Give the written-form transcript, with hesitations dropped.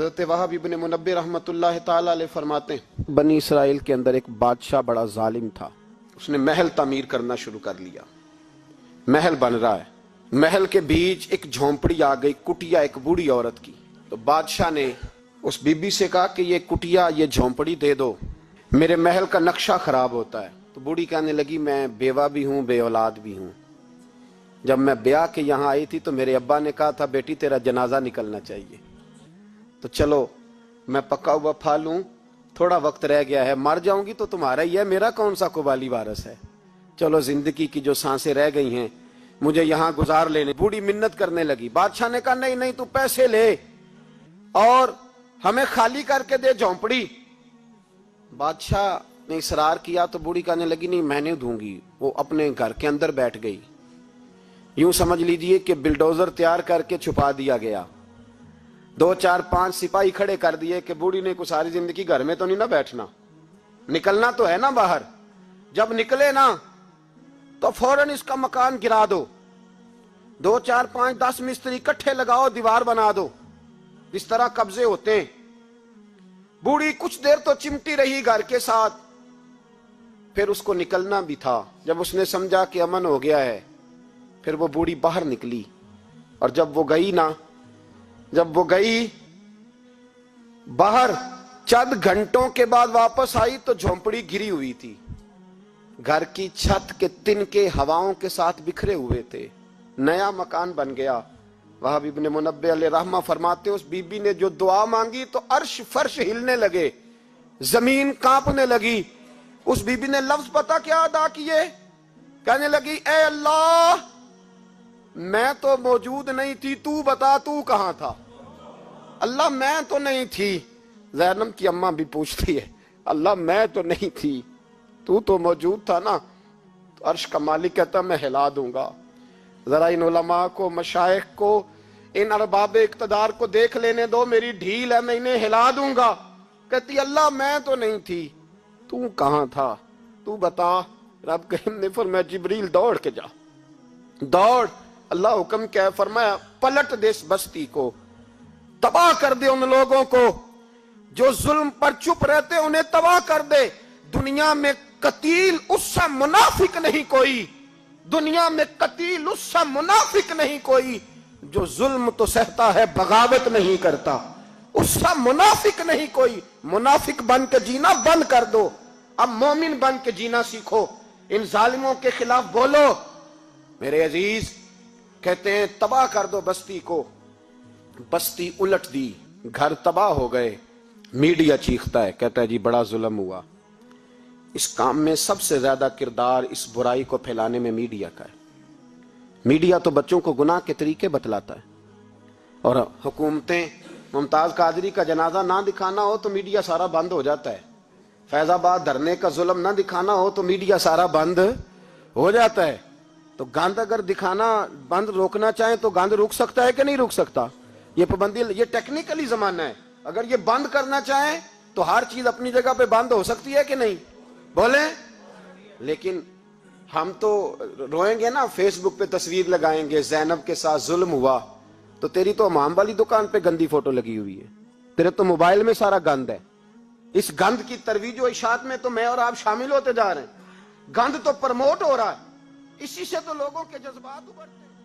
حضرت وہب ابن منبہ رحمۃ اللہ تعالی علیہ فرماتے ہیں بنی اسرائیل کے اندر ایک بادشاہ بڑا ظالم تھا. اس نے محل تعمیر کرنا شروع کر لیا. محل بن رہا ہے, محل کے بیچ ایک جھونپڑی آ گئی, کٹیا ایک بوڑھی عورت کی. تو بادشاہ نے اس بی بی سے کہا کہ یہ کٹیا, یہ جھونپڑی دے دو, میرے محل کا نقشہ خراب ہوتا ہے. تو بوڑھی کہنے لگی میں بیوہ بھی ہوں, بے اولاد بھی ہوں. جب میں بیاہ کے یہاں آئی تھی تو میرے ابا نے کہا تھا بیٹی تیرا جنازہ نکلنا چاہیے, تو چلو میں پکا ہوا پھل ہوں, تھوڑا وقت رہ گیا ہے, مر جاؤں گی تو تمہارا ہی ہے, میرا کون سا قبالی وارث ہے, چلو زندگی کی جو سانسیں رہ گئی ہیں مجھے یہاں گزار لینے. بوڑھی منت کرنے لگی. بادشاہ نے کہا نہیں نہیں, تو پیسے لے اور ہمیں خالی کر کے دے جھونپڑی. بادشاہ نے اصرار کیا تو بوڑھی کہنے لگی نہیں میں نہیں دوں گی. وہ اپنے گھر کے اندر بیٹھ گئی. یوں سمجھ لیجئے کہ بلڈوزر تیار کر کے چھپا دیا گیا. 2 4 5 سپاہی کھڑے کر دیے کہ بوڑھی نے کو ساری زندگی گھر میں تو نہیں نہ بیٹھنا, نکلنا تو ہے نا باہر. جب نکلے نا تو فوراً اس کا مکان گرا دو, 2 4 5 10 مستری اکٹھے لگاؤ, دیوار بنا دو, اس طرح قبضے ہوتے ہیں. بوڑھی کچھ دیر تو چمٹی رہی گھر کے ساتھ, پھر اس کو نکلنا بھی تھا. جب اس نے سمجھا کہ امن ہو گیا ہے پھر وہ بوڑھی باہر نکلی. اور جب وہ گئی باہر, چند گھنٹوں کے بعد واپس آئی تو جھونپڑی گری ہوئی تھی. گھر کی چھت کے تنکے ہواؤں کے ساتھ بکھرے ہوئے تھے. نیا مکان بن گیا. وہب ابن منبہ علیہ رحمہ فرماتے اس بی بی نے جو دعا مانگی تو عرش فرش ہلنے لگے, زمین کانپنے لگی. اس بی بی نے لفظ پتہ کیا ادا کیے, کہنے لگی اے اللہ میں تو موجود نہیں تھی, تو بتا تو کہاں تھا. اللہ میں تو نہیں تھی. زینب کی اماں بھی پوچھتی ہے اللہ میں تو نہیں تھی, تو موجود تھا نا. تو عرش کا مالک کہتا میں ہلا دوں گا. ذرا ان علماء کو, مشائخ کو, ان ارباب اقتدار کو دیکھ لینے دو, میری ڈھیل ہے, میں انہیں ہلا دوں گا. کہتی اللہ میں تو نہیں تھی, تو کہاں تھا, تو بتا. رب کریم نے فرمایا جبریل دوڑ کے جا, دوڑ. اللہ حکم کیا ہے, فرمایا پلٹ دے اس بستی کو, تباہ کر دے ان لوگوں کو جو ظلم پر چپ رہتے, انہیں تباہ کر دے. دنیا میں قتیل اس سا منافق نہیں کوئی, دنیا میں قتیل اس سا منافق نہیں کوئی جو ظلم تو سہتا ہے بغاوت نہیں کرتا. اس سا منافق نہیں کوئی. منافق بن کے جینا بند کر دو, اب مومن بن کے جینا سیکھو. ان ظالموں کے خلاف بولو. میرے عزیز کہتے ہیں تباہ کر دو بستی کو. بستی الٹ دی, گھر تباہ ہو گئے. میڈیا چیختا ہے, کہتا ہے جی بڑا ظلم ہوا. اس کام میں سب سے زیادہ کردار اس برائی کو پھیلانے میں میڈیا کا ہے. میڈیا تو بچوں کو گناہ کے طریقے بتلاتا ہے, اور حکومتیں, ممتاز قادری کا جنازہ نہ دکھانا ہو تو میڈیا سارا بند ہو جاتا ہے. فیض آباد دھرنے کا ظلم نہ دکھانا ہو تو میڈیا سارا بند ہو جاتا ہے. تو گند اگر دکھانا بند روکنا چاہیں تو گند رک سکتا ہے کہ نہیں رک سکتا؟ یہ پابندی, یہ ٹیکنیکلی زمانہ ہے. اگر یہ بند کرنا چاہیں تو ہر چیز اپنی جگہ پہ بند ہو سکتی ہے کہ نہیں؟ بولیں. لیکن ہم تو روئیں گے نا, فیس بک پہ تصویر لگائیں گے زینب کے ساتھ ظلم ہوا, تو تیری تو امام والی دکان پہ گندی فوٹو لگی ہوئی ہے, تیرے تو موبائل میں سارا گند ہے. اس گند کی ترویج و اشاعت میں تو میں اور آپ شامل ہوتے جا رہے ہیں. گند تو پرموٹ ہو رہا ہے, اسی سے تو لوگوں کے جذبات ابھرتے ہیں.